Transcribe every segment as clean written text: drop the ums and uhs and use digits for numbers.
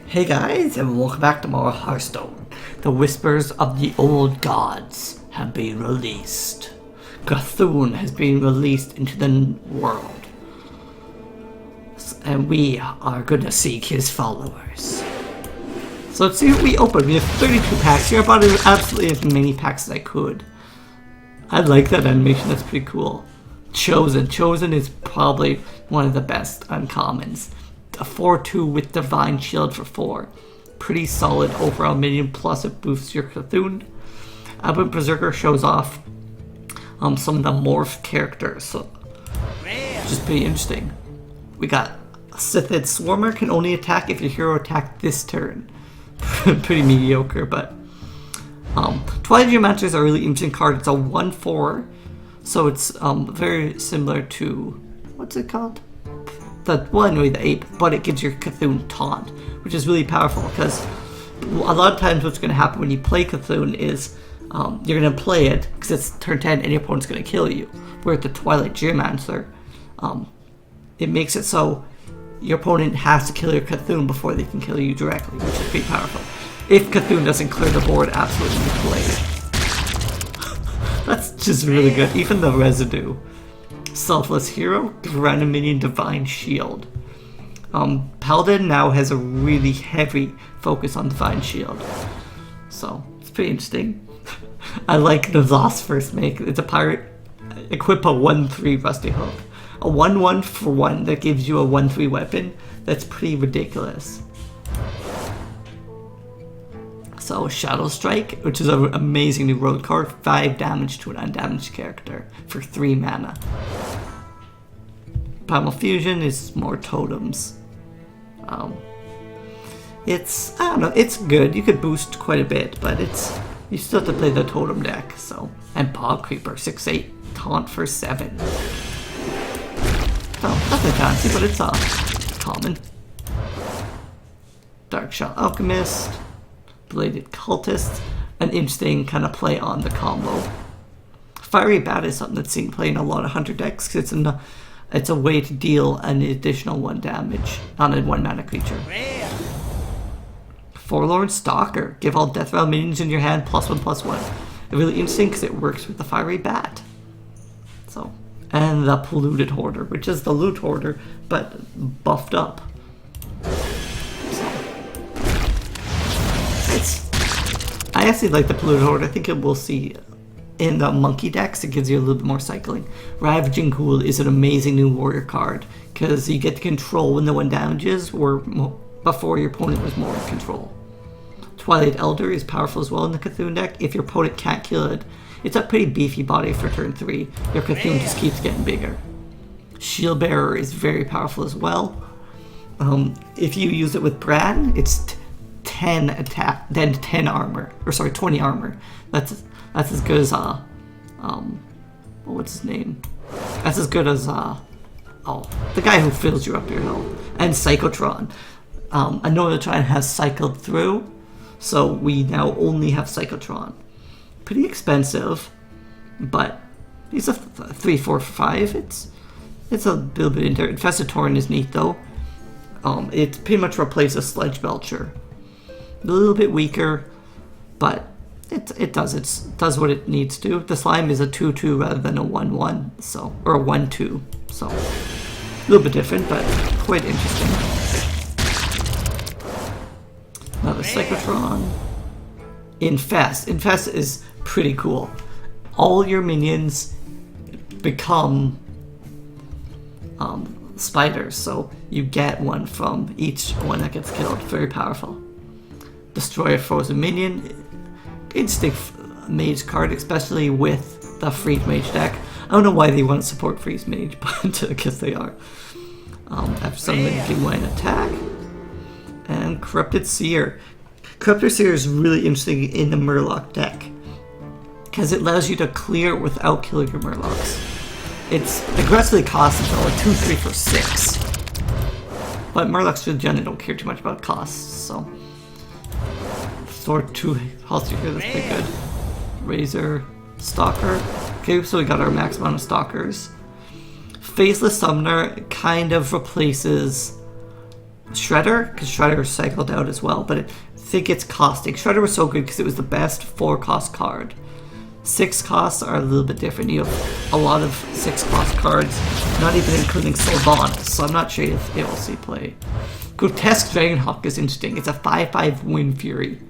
Hey guys, and welcome back to more Hearthstone. The Whispers of the Old Gods have been released. Cthulhu has been released into the world. And we are going to seek his followers. So let's see what we open. We have 32 packs here. I bought absolutely as many packs as I could. I like that animation, that's pretty cool. Chosen is probably one of the best uncommons. A 4-2 with Divine Shield for 4. Pretty solid overall minion, plus it boosts your Cthulhu. Abbot Berserker shows off some of the morph characters, so just pretty interesting. We got Sithid Swarmer, can only attack if your hero attacked this turn. Pretty mediocre, but Twilight Geomancer is a really interesting card. It's a 1/4, so it's very similar to, what's it called? The ape, but it gives your Cthulhu taunt, which is really powerful because a lot of times what's going to happen when you play Cthulhu is you're going to play it because it's turn 10 and your opponent's going to kill you. Where the Twilight Geomancer, it makes it so your opponent has to kill your Cthulhu before they can kill you directly, which is pretty powerful. If Cthulhu doesn't clear the board, absolutely play it. That's just really good. Even the residue. Selfless Hero, random minion Divine Shield. Paladin now has a really heavy focus on Divine Shield, so it's pretty interesting. I like the Zoss first make. It's a pirate. Equip a 1/3 Rusty Hook. A 1/1 for 1 that gives you a 1/3 weapon. That's pretty ridiculous. So Shadow Strike, which is an amazing new road card, 5 damage to an undamaged character for 3 mana. Primal Fusion is more totems. I don't know, it's good. You could boost quite a bit, but you still have to play the totem deck. So, and Bog Creeper, 6/8, taunt for 7. Oh, nothing fancy, but it's common. Darkshell Alchemist, Bladed Cultist, an interesting kind of play on the combo. Fiery Bat is something that's seen playing a lot of Hunter decks because it's a way to deal an additional 1 damage on a 1 mana creature. Forlorn Stalker, give all Death Rattle minions in your hand +1/+1. Really interesting because it works with the Fiery Bat. So, and the Polluted Hoarder, which is the Loot Hoarder but buffed up. I actually like the Polluted Horde. I think we'll see in the monkey decks, it gives you a little bit more cycling. Ravaging Ghoul is an amazing new warrior card because you get to control when the 1 damages, or before your opponent was more in control. Twilight Elder is powerful as well in the Cthulhu deck. If your opponent can't kill it, it's a pretty beefy body for turn 3. Your Cthulhu just keeps getting bigger. Shield Bearer is very powerful as well. If you use it with Bran, it's 10 attack, then 10 armor, or sorry, 20 armor. That's as good as what's his name? That's as good as the guy who fills you up your health. And Psychotron. I know the Tron has cycled through, so we now only have Psychotron. Pretty expensive, but he's a 3/4/5. It's a little bit into Infested Tauren is neat though. It pretty much replaces Sledge Belcher. A little bit weaker, but it does what it needs to. The slime is a 2/2 rather than a 1/1, so, or a 1/2, so a little bit different, but quite interesting. Another Psychotron. Infest is pretty cool. All your minions become spiders, so you get one from each one that gets killed. Very powerful. Destroy a frozen minion. Interesting mage card, especially with the Freeze Mage deck. I don't know why they want to support Freeze Mage, but I guess they are. After somebody can win an attack. And Corrupted Seer. Corrupted Seer is really interesting in the Murloc deck because it allows you to clear without killing your Murlocs. It's aggressively costed though, like 2/3 for 6. But Murlocs generally don't care too much about costs, so. Sword 2 Halster here, that's pretty good. Razor, Stalker. Okay, so we got our max amount of Stalkers. Faceless Summoner kind of replaces Shredder, because Shredder cycled out as well, but I think it's costing. Shredder was so good because it was the best 4-cost card. 6 costs are a little bit different. You have a lot of 6-cost cards, not even including Sylvanas, so I'm not sure if it will see play. Grotesque Dragonhawk is interesting. It's a 5/5 Wind Fury.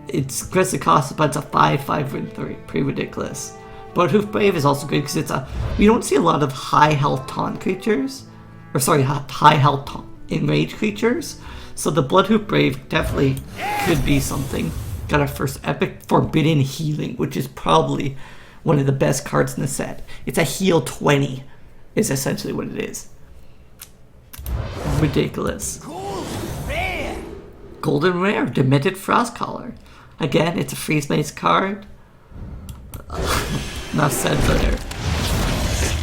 It's aggressive cost, but it's a 5/5 Wind Fury. Pretty ridiculous. Bloodhoof Brave is also good because it's a. We don't see a lot of high health taunt creatures, or sorry, high health enraged creatures. So the Bloodhoof Brave definitely could be something. Got our first epic Forbidden Healing, which is probably one of the best cards in the set. It's a heal 20, is essentially what it is. Ridiculous. Golden Rare, Demented Frostcaller. Again, it's a Freeze Maze card. Enough said there.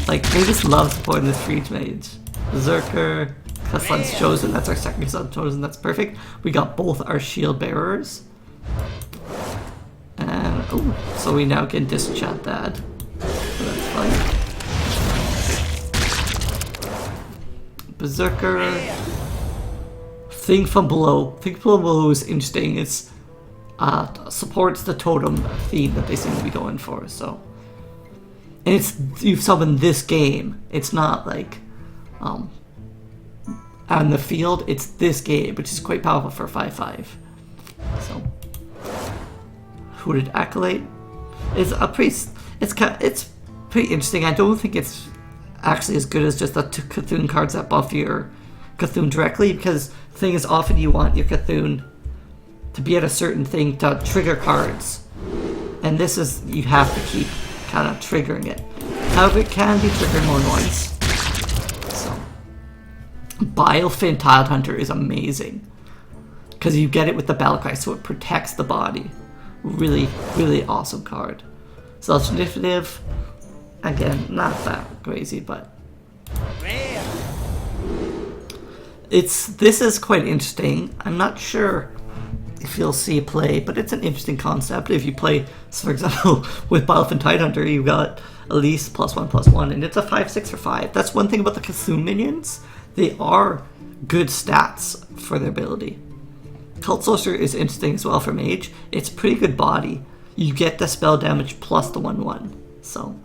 Like, they just love supporting this Freeze Mage. Berserker, Sun's Chosen, that's our second Sun's Chosen, that's perfect. We got both our Shield Bearers. And, oh, so we now can disenchant that. So that's fine. Berserker. Thing from Below. Thing from Below is interesting. It's supports the totem theme that they seem to be going for. So, and it's you've summoned this game. It's not like on the field. It's this game, which is quite powerful for 5/5. So, Hooded Acolyte is a pretty. It's pretty interesting. I don't think it's actually as good as just the Cthulhu cards that buff your Cthulhu directly, because the thing is, often you want your Cthulhu to be at a certain thing to trigger cards, and this is, you have to keep kind of triggering it. However, it can be triggered more than once. So, Bilefin Tiled Hunter is amazing because you get it with the Battlecry, so it protects the body. Really, really awesome card. Self-initiative, again, not that crazy, but this is quite interesting. I'm not sure if you'll see play, but it's an interesting concept. If you play, so for example, with Bilefin Tidehunter, you've got Elise +1/+1, and it's a 5/6 for 5. That's one thing about the Cthulhu minions. They are good stats for their ability. Cult Sorcerer is interesting as well for Mage. It's pretty good body. You get the spell damage plus the 1/1. So,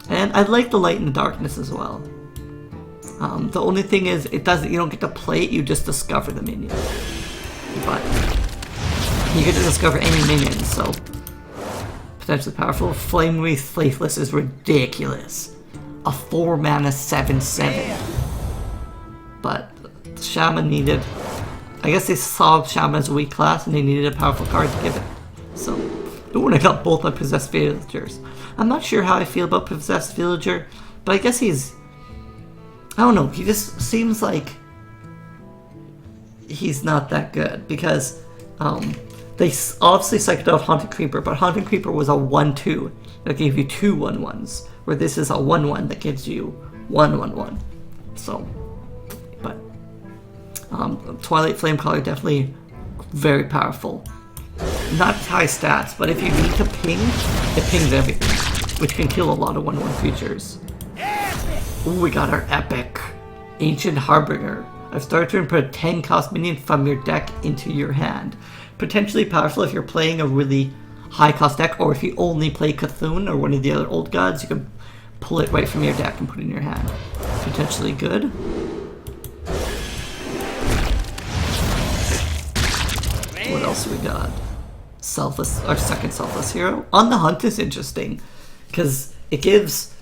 and I like the Light and the Darkness as well. The only thing is, you don't get to play it, you just discover the minion. But you get to discover any minion, so potentially powerful. Flame Wreath Faithless is ridiculous. A 4-mana 7/7. But Shaman needed, I guess they saw Shaman as a weak class and they needed a powerful card to give it. So, when I got both my Possessed Villagers. I'm not sure how I feel about Possessed Villager, but I guess I don't know, he just seems like he's not that good, because they obviously cycled out Haunted Creeper, but Haunted Creeper was a 1/2 that gave you 2 1/1s, where this is a 1/1 that gives you 1/1/1. So, but Twilight Flamecaller definitely very powerful. Not high stats, but if you need to ping, it pings everything, which can kill a lot of 1/1 creatures. Ooh, we got our epic Ancient Harbinger. I've started to put a 10-cost minion from your deck into your hand. Potentially powerful if you're playing a really high-cost deck, or if you only play Cthulhu or one of the other old gods, you can pull it right from your deck and put it in your hand. Potentially good. What else we got? Selfless, our second Selfless Hero. On the Hunt is interesting, because it gives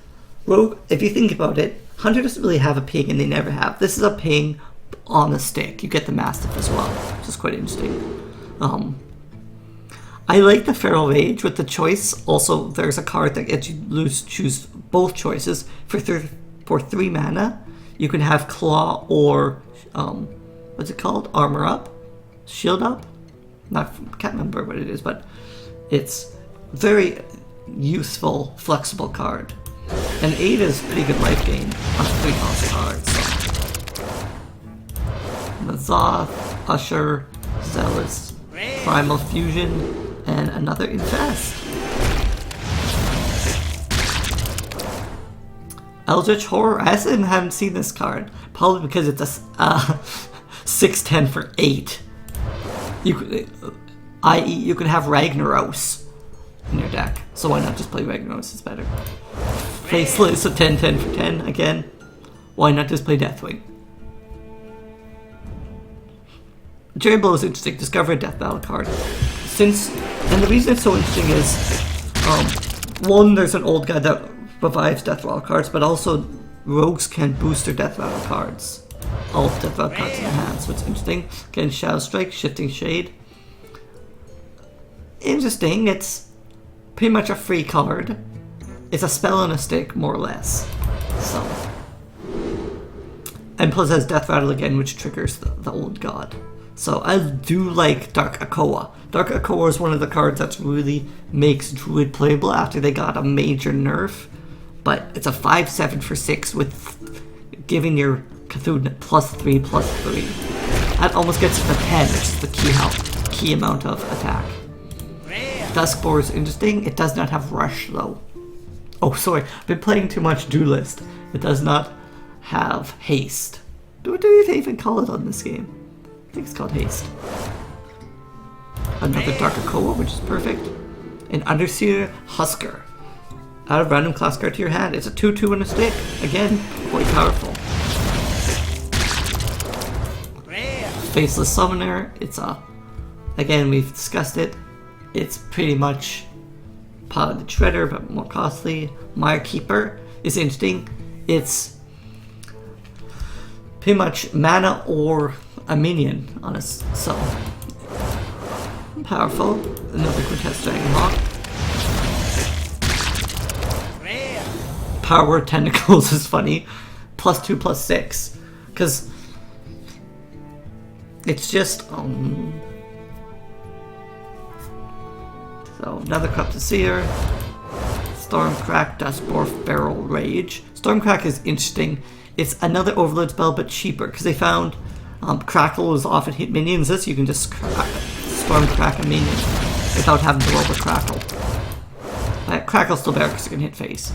Rogue, if you think about it, Hunter doesn't really have a ping, and they never have. This is a ping on the stick. You get the Mastiff as well, which is quite interesting. I like the Feral Rage with the choice. Also, there's a card that gets you choose both choices. For 3 mana, you can have Claw or, what's it called? Armor Up? Shield Up? Can't remember what it is, but it's very useful, flexible card. And 8 is pretty good life gain on a 3-cost card. So, Mazoth, Usher, Zealous, Primal Fusion, and another Infest. Eldritch Horror. I actually haven't seen this card. Probably because it's a 6/10 for 8. I.e., you could have Ragnaros in your deck. So why not just play Ragnaros? It's better. Faceless, a 10/10 for 10 again. Why not just play Deathwing? Jerry Blow is interesting. Discover a Death Battle card. And the reason it's so interesting is, one, there's an old guy that revives Death Rattle cards, but also rogues can boost their Death Rattle cards. All Death Rattle cards in their hands, so it's interesting. Again, Shadow Strike, Shifting Shade. Interesting, it's pretty much a free card. It's a spell on a stick, more or less. So. And plus it has Death Rattle again, which triggers the old god. So I do like Dark Akoa. Dark Akoa is one of the cards that really makes Druid playable after they got a major nerf. But it's a 5/7 for 6 with giving your Cthulhu +3/+3. That almost gets to the 10, which is the key amount of attack. Duskboar is interesting. It does not have Rush though. Oh, sorry. I've been playing too much Duelist. It does not have Haste. What do you even call it on this game? I think it's called Haste. Another Dark Akoa, which is perfect. An Underseer Husker. Add a random class card to your hand. It's a 2/2 and a stick. Again, quite powerful. Faceless Summoner. It's a... Again, we've discussed it. It's pretty much Paladin Shredder, but more costly. Mire Keeper is interesting. It's pretty much mana or a minion on us, so powerful. Another Quintess Dragonhawk. Power Word Tentacles is funny. +2/+6, because it's just so another Corrupted Seer, Stormcrack, Duskboar, Feral Rage. Stormcrack is interesting. It's another Overload spell, but cheaper, because they found Crackle is often hit minions. This you can just Stormcrack a minion without having to roll the Crackle. Crackle's still better because you can hit face.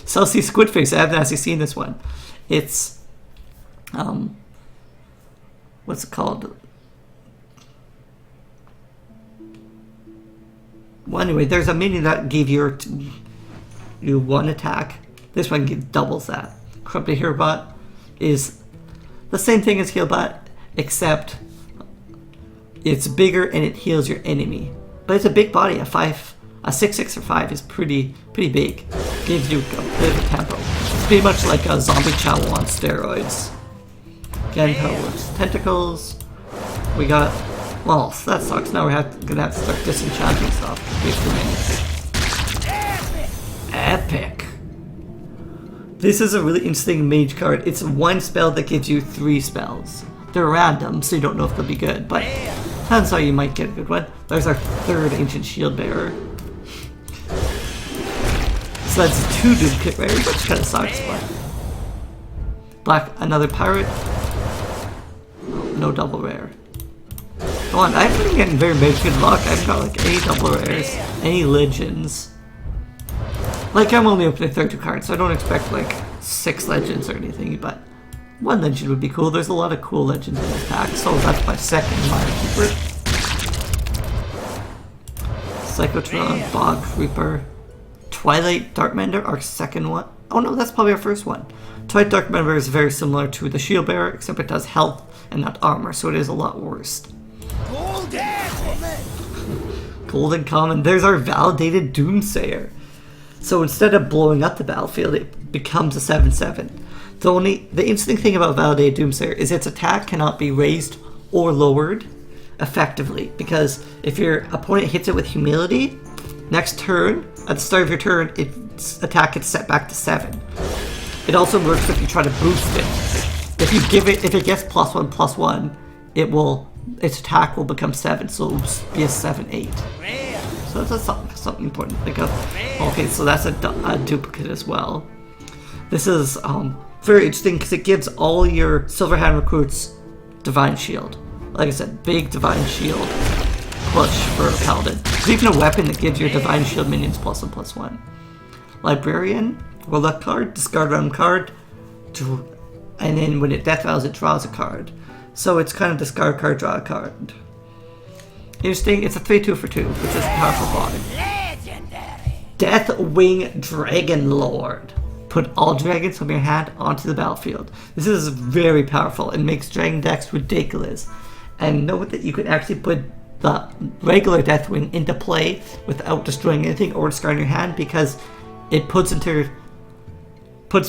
Celsi Squidface, I haven't actually seen this one. It's what's it called? Well, anyway, there's a minion that gave you one attack. This one doubles that. Corrupted Healbot is the same thing as Healbot, except it's bigger and it heals your enemy. But it's a big body. A 6/6 or 5 is pretty big. Gives you a bit of a tempo. It's pretty much like a Zombie Chow on steroids. Again, Power's Tentacles. We got... Well, that sucks. Now we're gonna have to start disenchanting stuff. We have too many. Epic! This is a really interesting mage card. It's one spell that gives you 3 spells. They're random, so you don't know if they'll be good, but chances are you might get a good one. There's our 3rd Ancient Shield Bearer. So that's 2 duplicate rares, which kind of sucks, but... Another Pirate. No double rare. Come on, I haven't been getting very good luck. I've got like any double rares, any legends. Like, I'm only opening 32 cards, so I don't expect like 6 legends or anything, but 1 legend would be cool. There's a lot of cool legends in this pack, so that's my 2nd Mire Keeper. Psychotron, Bog Reaper, Twilight Darkmender, our 2nd one. Oh no, that's probably our 1st one. Twilight Darkmender is very similar to the Shield Bearer, except it does health and not armor, so it is a lot worse. Golden Common. There's our validated Doomsayer. So instead of blowing up the battlefield, it becomes a 7/7. The interesting thing about validated Doomsayer is its attack cannot be raised or lowered effectively, because if your opponent hits it with Humility, next turn, at the start of your turn, its attack gets set back to 7. It also works if you try to boost it. If it gets +1/+1, its attack will become 7, so it'll be a 7/8. So that's something important to think of. Okay, so that's a duplicate as well. This is very interesting because it gives all your Silverhand recruits Divine Shield. Like I said, big Divine Shield push for a Paladin. There's even a weapon that gives your Divine Shield minions +1/+1. Librarian. Roll that card, discard random card, and then when it death rattles, it draws a card. So it's kind of discard card, draw a card. Interesting, it's a 3/2 for 2, which is a powerful card. Deathwing Dragon Lord. Put all dragons from your hand onto the battlefield. This is very powerful. It makes dragon decks ridiculous. And note that you can actually put the regular Deathwing into play without destroying anything or discarding your hand, because it puts them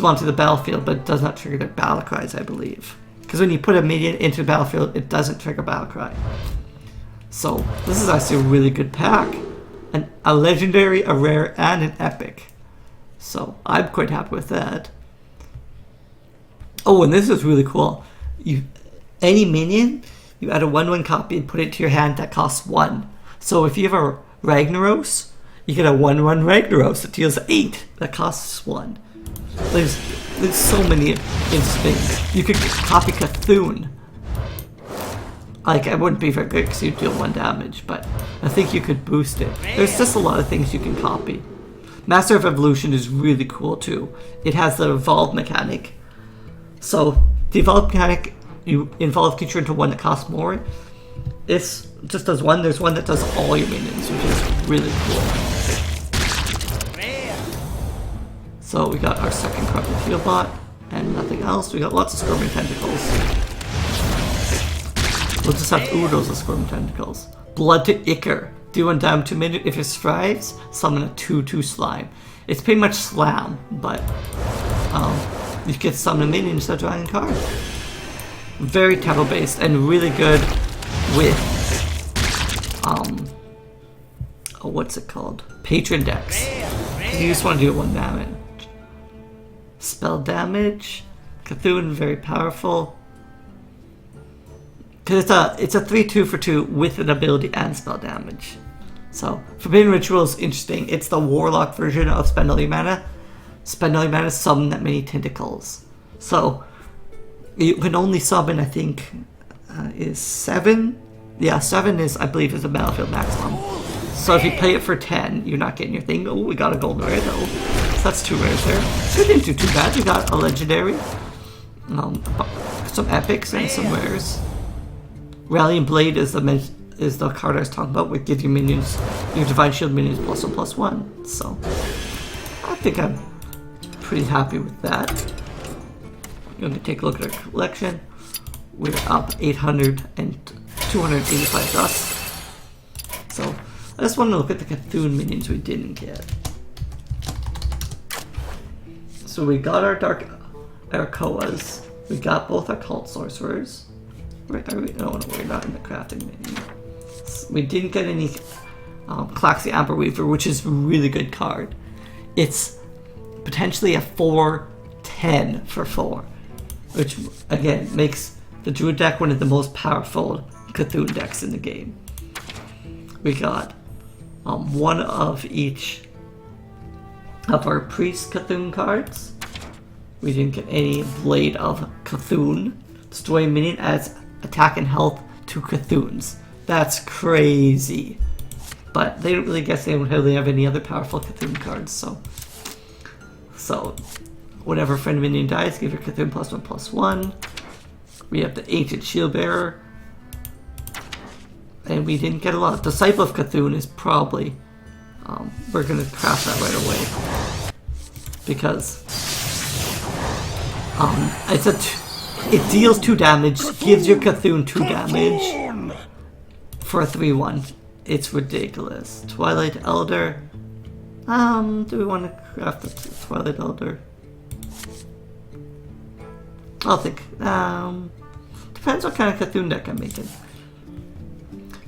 onto the battlefield, but it does not trigger their battle cries, I believe. Because when you put a minion into the battlefield, it doesn't trigger battle cry. So this is actually a really good pack. A legendary, a rare, and an epic. So I'm quite happy with that. Oh, and this is really cool. Any minion, you add a 1/1 copy and put it to your hand that costs 1. So if you have a Ragnaros, you get a 1/1 Ragnaros that deals 8 that costs 1. There's so many interesting. You could copy Cthulhu. Like, it wouldn't be very good because you deal 1 damage, but I think you could boost it. There's just a lot of things you can copy. Master of Evolution is really cool too. It has the evolve mechanic. So the evolve mechanic, you evolve a creature into one that costs more. This just does one. There's one that does all your minions, which is really cool. So we got our second Corrupted Field Bot and nothing else. We got lots of Squirming Tentacles. We'll just have oodles of Squirming Tentacles. Blood to Ichor. Do 1 damage to minion. If it strives, summon a 2/2 slime. It's pretty much Slam, but you can summon a minion instead of drawing a card. Very tempo based and really good with what's it called? Patron decks. You just want to do 1 damage. Spell damage. Cthulhu, very powerful. Because it's a 3/2 for 2 with an ability and spell damage. So, Forbidden Ritual is interesting. It's the Warlock version of Spend All Your Mana. Spend All Your Mana, summon that many tentacles. So, you can only summon, I think, is 7? Yeah, 7 is, I believe, is a battlefield maximum. So if you play it for 10, you're not getting your thing. Oh, we got a golden rare though. So that's 2 rares there. So we didn't do too bad. We got a legendary, some epics, and some rares. Rallying Blade is the card I was talking about, which gives you minions, your Divine Shield minions +1/+1. So I think I'm pretty happy with that. I'm going to take a look at our collection. We're up 800 and 285 dust. So I just want to look at the Cthulhu minions we didn't get. So we got our Dark Arakoas. We got both our Cult Sorcerers. No, we're not in the crafting menu. We didn't get any Claxi Amber Weaver, which is a really good card. It's potentially a 4/10 for 4, which again makes the Druid deck one of the most powerful Cthulhu decks in the game. We got one of each of our Priest Cthulhu cards. We didn't get any Blade of Cthulhu. Destroy a minion adds attack and health to Cthulhu's. That's crazy. But they don't really guess they don't really have any other powerful Cthulhu cards, so whenever a friend minion dies, give your Cthulhu +1/+1. We have the Ancient Shield Bearer. And we didn't get a lot. Disciple of Cthulhu is probably we're gonna craft that right away. Because it deals 2 damage, gives your Cthulhu 2 damage for a 3/1. It's ridiculous. Twilight Elder. Do we want to craft the Twilight Elder? I'll think. Depends what kind of Cthulhu deck I'm making.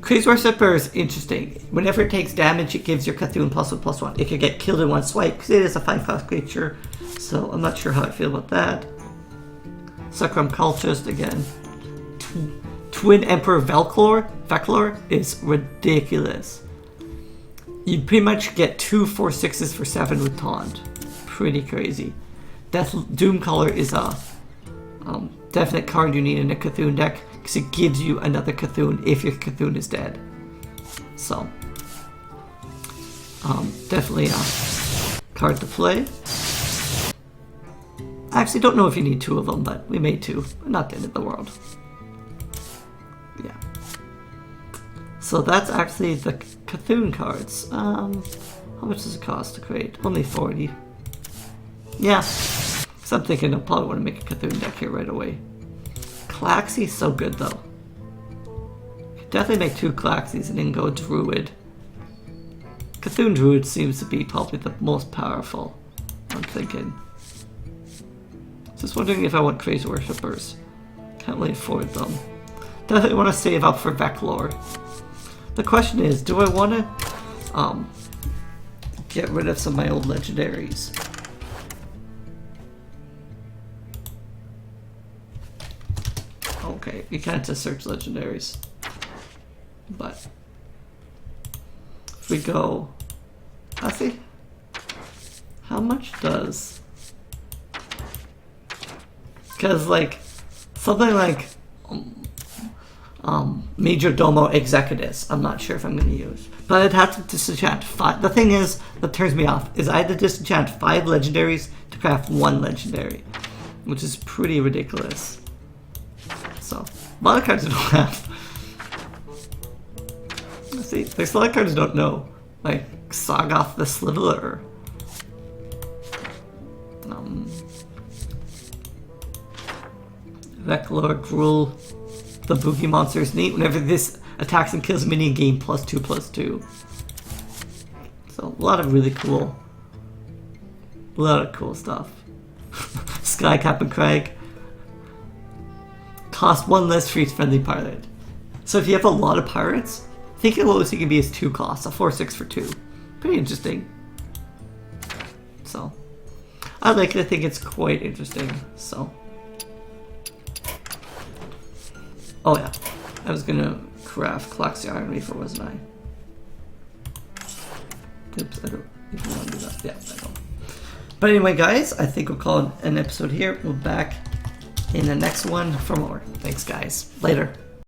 Crazy Worshipper is interesting. Whenever it takes damage, it gives your Cthulhu +1/+1. It could get killed in 1 swipe because it is a 5-cost creature. So I'm not sure how I feel about that. Sacrum Cultist again. Twin Emperor Veclor is ridiculous. You pretty much get 2 4/6s for 7 with Taunt. Pretty crazy. Doomcaller is a definite card you need in a Cthulhu deck because it gives you another Cthulhu if your Cthulhu is dead. So definitely a card to play. I actually don't know if you need 2 of them, but we made 2. Not the end of the world. Yeah. So that's actually the Cthulhu cards. How much does it cost to create? Only 40. Yeah. So I'm thinking I'll probably want to make a Cthulhu deck here right away. Claxy's so good though. Definitely make 2 Claxys and then go Druid. Cthulhu Druid seems to be probably the most powerful, I'm thinking. Just wondering if I want Crazy Worshippers. Can't really afford them. Definitely want to save up for Veclore. The question is, do I want to get rid of some of my old legendaries? Okay, you can't just search legendaries. But if we go, I see. How much does? Because like something like Major Domo Executus, I'm not sure if I'm going to use, but I'd have to disenchant 5. The thing is that turns me off is I had to disenchant 5 legendaries to craft 1 legendary, which is pretty ridiculous. So a lot of cards I don't have. See, there's a lot of cards I don't know, like Sagoth the Sliveler. Veclore, Gruul, the Boogie Monster is neat. Whenever this attacks and kills a minion, game +2/+2. So a lot of really cool, stuff. Skycap and Craig. Cost 1 less for each friendly pirate. So if you have a lot of pirates, I think the lowest you can be is 2 costs, a 4/6 for 2. Pretty interesting. So I like it. I think it's quite interesting. So. Oh yeah, I was gonna craft Claxy Iron Reefer, wasn't I? Oops, I don't even want to do that. Yeah, I know. But anyway, guys, I think we'll call it an episode here. We'll be back in the next one for more. Thanks, guys. Later.